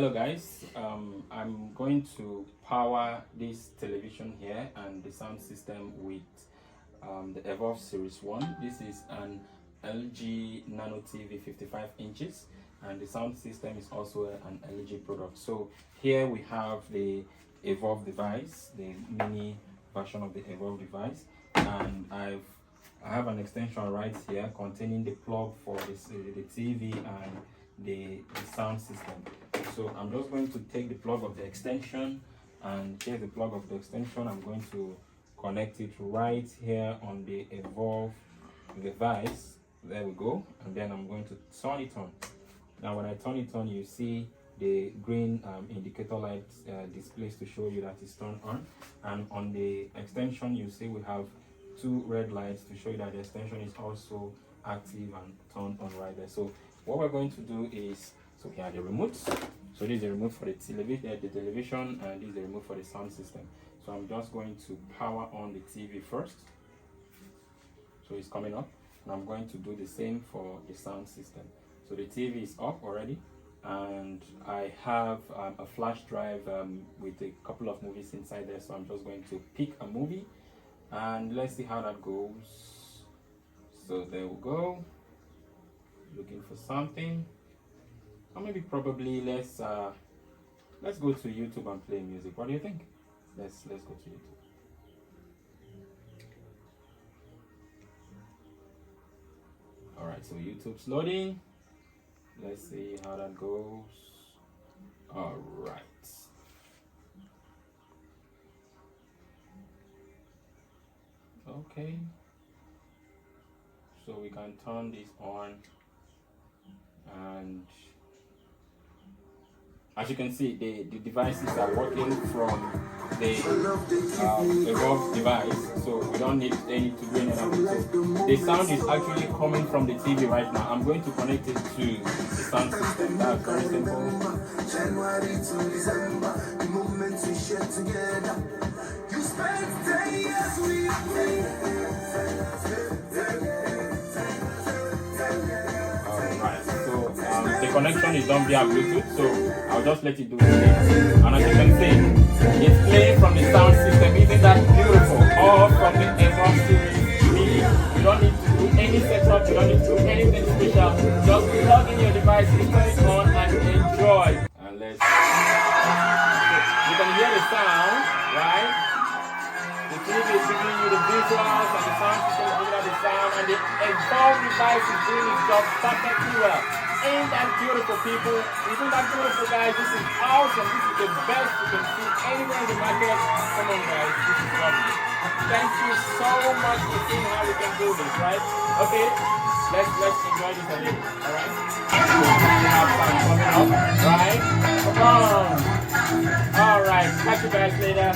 Hello guys, I'm going to power this television here and the sound system with the Evolve Series 1. This is an LG Nano TV 55 inches and the sound system is also an LG product. So here we have the Evolve device, the mini version of the Evolve device, and I have an extension right here containing the plug for the TV and the sound system. So I'm just going to take the plug of the extension, and here's the plug of the extension. I'm going to connect it right here on the Evolve device. There we go. And then I'm going to turn it on. Now when I turn it on, you see the green indicator light displays to show you that it's turned on. And on the extension, you see we have two red lights to show you that the extension is also active and turned on right there. So what we're going to do is, so here are the remotes. So this is the remote for the television, and this is the remote for the sound system. So I'm just going to power on the TV first. So it's coming up, and I'm going to do the same for the sound system. So the TV is up already, and I have a flash drive with a couple of movies inside there. So I'm just going to pick a movie, and let's see how that goes. So there we go. Looking for something, or maybe probably let's go to YouTube and play music. What do you think? Let's go to YouTube. All right, so YouTube's loading. Let's see how that goes. All right. Okay. So we can turn this on. And as you can see, the devices are working from the Evolve device, so we don't need to do any other. So the sound is actually coming from the TV right now. I'm going to connect it to the sound system. That's very simple. January to December, the moments we share together. You spend 10 years with me. The connection is done via Bluetooth, so I'll just let it do it. And as you can see, it's playing from the sound system. Isn't that beautiful? Or from the Evolve Series Mini. You don't need to do any setup, you don't need to do anything special. Just plug in your device, turn it on, and enjoy. And let's. You can hear the sound, right? The TV is giving you the visuals, and the sound system is giving out the sound, and the Evolve device is doing its job perfectly well. Ain't that beautiful, people? Isn't that beautiful, guys? This is awesome. This is the best you can see anywhere in the market. Come on, guys. This is lovely. Thank you so much for seeing how we can do this, right? Okay, let's enjoy this a little, all right? Have fun coming up, right? Come on. All right, catch you guys later.